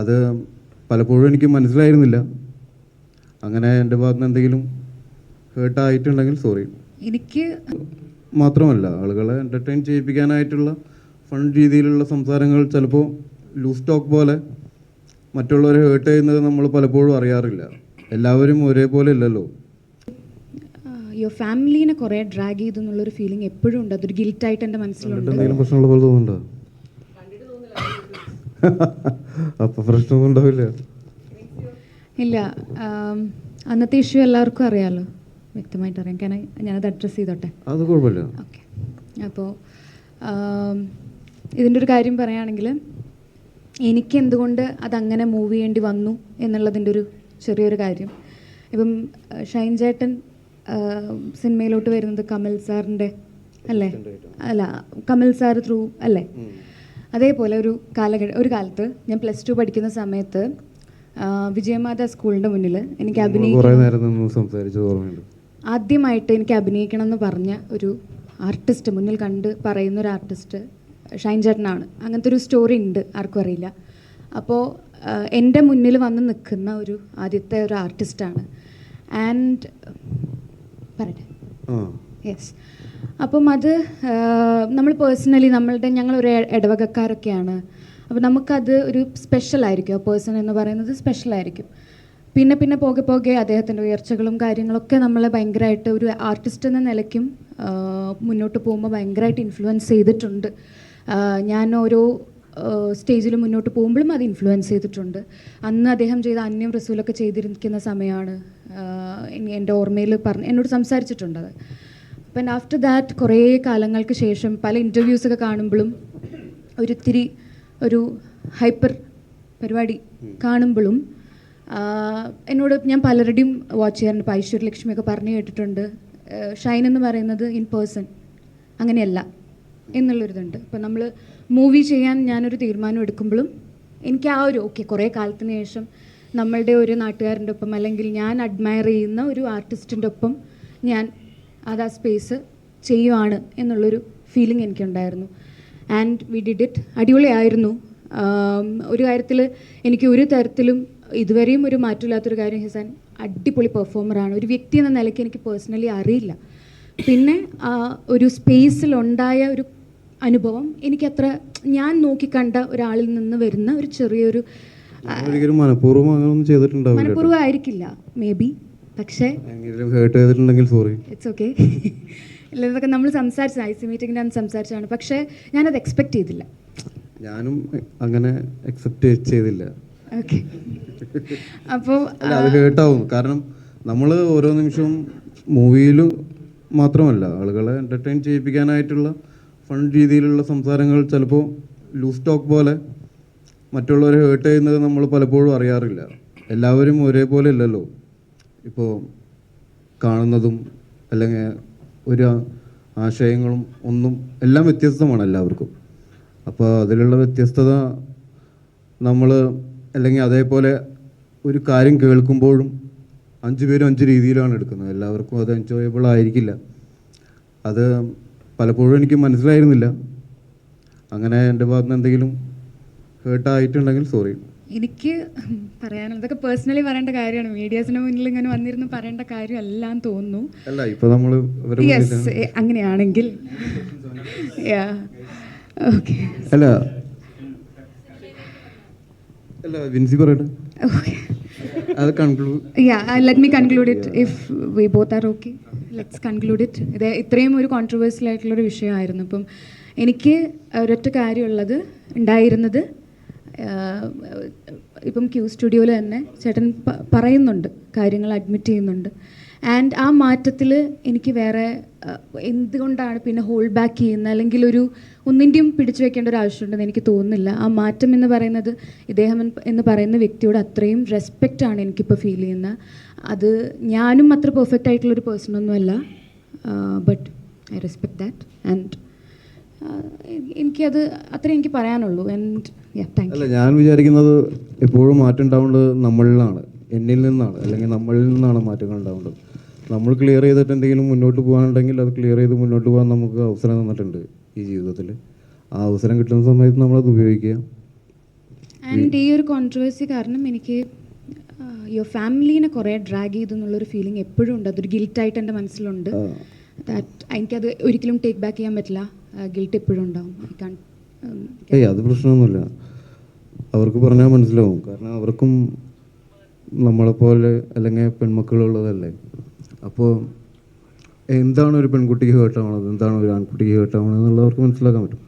അത് പലപ്പോഴും എനിക്ക് മനസ്സിലായിരുന്നില്ല. അങ്ങനെ എൻ്റെ ഭാഗത്ത് നിന്ന് എന്തെങ്കിലും ഹേർട്ടായിട്ടുണ്ടെങ്കിൽ സോറി. എനിക്ക് മാത്രമല്ല, ആളുകളെ എൻ്റർടൈൻ ചെയ്യിപ്പിക്കാനായിട്ടുള്ള ഫൺ രീതിയിലുള്ള സംസാരങ്ങൾ ചിലപ്പോൾ ലൂസ് ടോക്ക് പോലെ മറ്റുള്ളവരെ ഹേർട്ട് ചെയ്യുന്നത് നമ്മൾ പലപ്പോഴും അറിയാറില്ല. എല്ലാവരും ഒരേപോലെ ഇല്ലല്ലോ. യുവർ ഫാമിലീനെ കുറേ ഡ്രാഗ് ചെയ്തു എന്നുള്ളൊരു ഫീലിംഗ് എപ്പോഴും ഉണ്ട്. അതൊരു ഗിൽറ്റായിട്ട് എൻ്റെ മനസ്സിലുണ്ട്. എന്തെങ്കിലും പ്രശ്നമുള്ള പോലെ തോന്നുന്നുണ്ടോ? അപ്പം പ്രശ്നമൊന്നും ഉണ്ടാവില്ല. ഇല്ല, അന്നത്തെ ഇഷ്യൂ എല്ലാവർക്കും അറിയാമല്ലോ, വ്യക്തമായിട്ട് അറിയാം. കാരണം ഞാനത് അഡ്രസ്സ് ചെയ്തോട്ടെ. അത് കുഴപ്പമില്ല. ഓക്കെ. അപ്പോൾ ഇതിൻ്റെ ഒരു കാര്യം പറയുകയാണെങ്കിൽ, എനിക്ക് എന്തുകൊണ്ട് അതങ്ങനെ മൂവ് ചെയ്യേണ്ടി വന്നു എന്നുള്ളതിൻ്റെ ഒരു ചെറിയൊരു കാര്യം. ഇപ്പം ഷൈൻ ചേട്ടൻ സിനിമയിലോട്ട് വരുന്നത് കമൽ സാറിൻ്റെ അല്ലേ? അല്ല, കമൽ സാർ ത്രൂ അല്ലേ? അതേപോലെ ഒരു കാലത്ത് ഞാൻ +2 പഠിക്കുന്ന സമയത്ത് വിജയമാത സ്കൂളിൻ്റെ മുന്നിൽ എനിക്ക് ആദ്യമായിട്ട് എനിക്ക് അഭിനയിക്കണം എന്ന് പറഞ്ഞ ഒരു ആർട്ടിസ്റ്റ്, മുന്നിൽ കണ്ട് പറയുന്ന ഒരു ആർട്ടിസ്റ്റ് ഷൈൻ ചേട്ടനാണ്. അങ്ങനത്തെ ഒരു സ്റ്റോറി ഉണ്ട്, ആർക്കും അറിയില്ല. അപ്പോൾ എൻ്റെ മുന്നിൽ വന്ന് നിൽക്കുന്ന ഒരു ആദ്യത്തെ ഒരു ആർട്ടിസ്റ്റാണ്. ആൻഡ് പറയട്ടെ, യെസ്. അപ്പം അത് നമ്മൾ പേഴ്സണലി ഞങ്ങളൊരു ഇടവകക്കാരൊക്കെയാണ്. അപ്പോൾ നമുക്കത് ഒരു സ്പെഷ്യലായിരിക്കും. ആ പേഴ്സൺ എന്ന് പറയുന്നത് സ്പെഷ്യലായിരിക്കും. പിന്നെ പോകെ അദ്ദേഹത്തിൻ്റെ ഉയർച്ചകളും കാര്യങ്ങളൊക്കെ നമ്മളെ ഭയങ്കരമായിട്ട് ഒരു ആർട്ടിസ്റ്റ് എന്ന നിലയ്ക്കും മുന്നോട്ട് പോകുമ്പോൾ ഭയങ്കരമായിട്ട് ഇൻഫ്ലുവൻസ് ചെയ്തിട്ടുണ്ട്. ഞാൻ ഓരോ സ്റ്റേജിൽ മുന്നോട്ട് പോകുമ്പോഴും അത് ഇൻഫ്ലുവൻസ് ചെയ്തിട്ടുണ്ട്. അന്ന് അദ്ദേഹം ചെയ്ത അന്യം റസൂലൊക്കെ ചെയ്തിരിക്കുന്ന സമയമാണ് എൻ്റെ ഓർമ്മയിൽ എന്നോട് സംസാരിച്ചിട്ടുണ്ടത്. അപ്പം ആഫ്റ്റർ ദാറ്റ് കുറേ കാലങ്ങൾക്ക് ശേഷം പല ഇൻ്റർവ്യൂസൊക്കെ കാണുമ്പോഴും ഒരിത്തിരി ഒരു ഹൈപ്പർ പരിപാടി കാണുമ്പോഴും എന്നോട് ഞാൻ പലരുടെയും വാച്ച് ചെയ്യാറുണ്ട്. ഇപ്പോൾ ഐശ്വര്യലക്ഷ്മിയൊക്കെ പറഞ്ഞു കേട്ടിട്ടുണ്ട്, ഷൈൻ എന്ന് പറയുന്നത് ഇൻ പേഴ്സൺ അങ്ങനെയല്ല എന്നുള്ളൊരിതുണ്ട്. ഇപ്പോൾ നമ്മൾ മൂവി ചെയ്യാൻ ഞാനൊരു തീരുമാനം എടുക്കുമ്പോഴും എനിക്ക് ആ ഒരു കുറേ കാലത്തിന് ശേഷം നമ്മളുടെ ഒരു നാട്ടുകാരൻ്റെ ഒപ്പം അല്ലെങ്കിൽ ഞാൻ അഡ്മയർ ചെയ്യുന്ന ഒരു ആർട്ടിസ്റ്റിൻ്റെ ഒപ്പം ഞാൻ ആ സ്പേസ് ചെയ്യുവാണ് എന്നുള്ളൊരു ഫീലിംഗ് എനിക്കുണ്ടായിരുന്നു. And we did it. അടിപൊളിയായിരുന്നു. ഒരു കാര്യത്തിൽ എനിക്ക് ഒരു തരത്തിലും ഇതുവരെയും ഒരു മാറ്റമില്ലാത്തൊരു കാര്യം, ഹിസാൻ അടിപൊളി പെർഫോമറാണ്. ഒരു വ്യക്തി എന്ന നിലയ്ക്ക് എനിക്ക് പേഴ്സണലി അറിയില്ല. പിന്നെ ഒരു സ്പേസിലുണ്ടായ ഒരു അനുഭവം എനിക്കത്ര ഞാൻ നോക്കിക്കണ്ട ഒരാളിൽ നിന്ന് വരുന്ന ഒരു ചെറിയൊരു മനഃപൂർവ്വം ആയിരിക്കില്ല മേ ബി, പക്ഷേ ഇറ്റ്സ് ഓക്കെ. ഇതൊക്കെ നമ്മൾ സംസാരിച്ച ഐസി മീറ്റിങ്ങിൻ്റെ അന്ന് സംസാരിച്ചതാണ്. പക്ഷേ ഞാനത് എക്സ്പെക്ട് ചെയ്തില്ല. ഞാനും അങ്ങനെ എക്സെപ്റ്റ് ചെയ്തില്ല. ഓക്കെ. അപ്പോൾ അത് കേട്ടാവും. കാരണം നമ്മൾ ഓരോ നിമിഷവും മൂവിയിലും മാത്രമല്ല, ആളുകളെ എൻ്റർടൈൻ ചെയ്യിപ്പിക്കാനായിട്ടുള്ള ഫൺ രീതിയിലുള്ള സംസാരങ്ങൾ ചിലപ്പോൾ ലൂസ് ടോക്ക് പോലെ മറ്റുള്ളവരെ ഹേർട്ട് ചെയ്യുന്നത് നമ്മൾ പലപ്പോഴും അറിയാറില്ല. എല്ലാവരും ഒരേപോലെ ഇല്ലല്ലോ. ഇപ്പോൾ കാണുന്നതും അല്ലെങ്കിൽ ഒരു ആശയങ്ങളും ഒന്നും എല്ലാം വ്യത്യസ്തമാണ് എല്ലാവർക്കും. അപ്പോൾ അതിലുള്ള വ്യത്യസ്തത നമ്മൾ അല്ലെങ്കിൽ അതേപോലെ ഒരു കാര്യം കേൾക്കുമ്പോഴും 5 പേരും 5 രീതിയിലാണ് എടുക്കുന്നത്. എല്ലാവർക്കും അത് എൻജോയബിൾ ആയിരിക്കില്ല. അത് പലപ്പോഴും എനിക്ക് മനസ്സിലായിരുന്നില്ല. അങ്ങനെ എൻ്റെ ഭാഗത്ത് നിന്ന് എന്തെങ്കിലും ഹേർട്ടായിട്ടുണ്ടെങ്കിൽ സോറി. എനിക്ക് പറയാനുള്ളതൊക്കെ പേഴ്സണലി പറയേണ്ട കാര്യമാണ്. മീഡിയാസിന് മുന്നിൽ ഇങ്ങനെ വന്നിരുന്ന് പറയേണ്ട കാര്യം എല്ലാം തോന്നുന്നു. അല്ല, ഇപ്പോൾ നമ്മൾ അങ്ങനെയാണെങ്കിൽ ഓക്കെ. അല്ല വിൻസി പറയട്ടെ. അത് conclude. Let me conclude it if we both are okay. Let's conclude it. ഇത് ഇത്രയും ഒരു കോൺട്രവേഴ്സ്യൽ ആയിട്ടുള്ളൊരു വിഷയമായിരുന്നു. ഇപ്പം എനിക്ക് ഒരൊറ്റ കാര്യമുള്ളത് ഉണ്ടായിരുന്നത്, ഇപ്പം ക്യൂ സ്റ്റുഡിയോയിൽ തന്നെ ചേട്ടൻ പറയുന്നുണ്ട്, കാര്യങ്ങൾ അഡ്മിറ്റ് ചെയ്യുന്നുണ്ട്. ആൻഡ് ആ മാറ്റത്തിൽ എനിക്ക് വേറെ എന്തുകൊണ്ടാണ് പിന്നെ ഹോൾഡ് ബാക്ക് ചെയ്യുന്നത്, അല്ലെങ്കിൽ ഒന്നിൻ്റെയും പിടിച്ചു വെക്കേണ്ട ഒരു ആവശ്യമുണ്ടെന്ന് എനിക്ക് തോന്നുന്നില്ല. ആ മാറ്റം എന്ന് പറയുന്നത് ഇദ്ദേഹം എന്ന് പറയുന്ന വ്യക്തിയോട് അത്രയും റെസ്പെക്റ്റാണ് എനിക്കിപ്പോൾ ഫീൽ ചെയ്യുന്നത്. അത് ഞാനും അത്ര പെർഫെക്റ്റ് ആയിട്ടുള്ളൊരു പേഴ്സണൊന്നുമല്ല, but I respect that. And എനിക്കത് അത്രേ എനിക്ക് പറയാനുള്ളൂ. അല്ല, ഞാൻ വിചാരിക്കുന്നത് എപ്പോഴും മാറ്റം ഉണ്ടാവേണ്ടത് നമ്മളിലാണ്, എന്നിൽ നിന്നാണ്, അല്ലെങ്കിൽ നമ്മളിൽ നിന്നാണ് മാറ്റങ്ങൾ ഉണ്ടാവേണ്ടത്. നമ്മൾ ക്ലിയർ ചെയ്തിട്ട് എന്തെങ്കിലും മുന്നോട്ട് പോകാനുണ്ടെങ്കിൽ അത് ക്ലിയർ ചെയ്ത് മുന്നോട്ട് പോകാൻ നമുക്ക് അവസരം തന്നിട്ടുണ്ട് ഈ ജീവിതത്തിൽ. ആ അവസരം കിട്ടുന്ന സമയത്ത് നമ്മളത് ഉപയോഗിക്കുക. ആൻഡ് ഈ ഒരു കോൺട്രവേഴ്സി കാരണം എനിക്ക് യുവർ ഫാമിലീനെ കുറേ ഡ്രാഗ് ചെയ്തു എന്നുള്ളൊരു ഫീലിംഗ് എപ്പോഴും ഉണ്ട്. അതൊരു ഗിൽട്ടായിട്ട് എൻ്റെ മനസ്സിലുണ്ട്. ദാറ്റ് എനിക്കത് ഒരിക്കലും ടേക്ക് ബാക്ക് ചെയ്യാൻ പറ്റില്ല. ഗിൽട്ട് എപ്പോഴും ഉണ്ടാവും. അത് പ്രശ്നമൊന്നുമില്ല. അവർക്ക് പറഞ്ഞാൽ മനസ്സിലാവും. കാരണം അവർക്കും നമ്മളെപ്പോലെ അല്ലെങ്കിൽ പെൺമക്കളുള്ളതല്ലേ. അപ്പോൾ എന്താണ് ഒരു പെൺകുട്ടിക്ക് ഹേർട്ടാവണത്, എന്താണ് ഒരു ആൺകുട്ടിക്ക് ഹേർട്ടാവണത് എന്നുള്ളത് അവർക്ക് മനസ്സിലാക്കാൻ പറ്റും.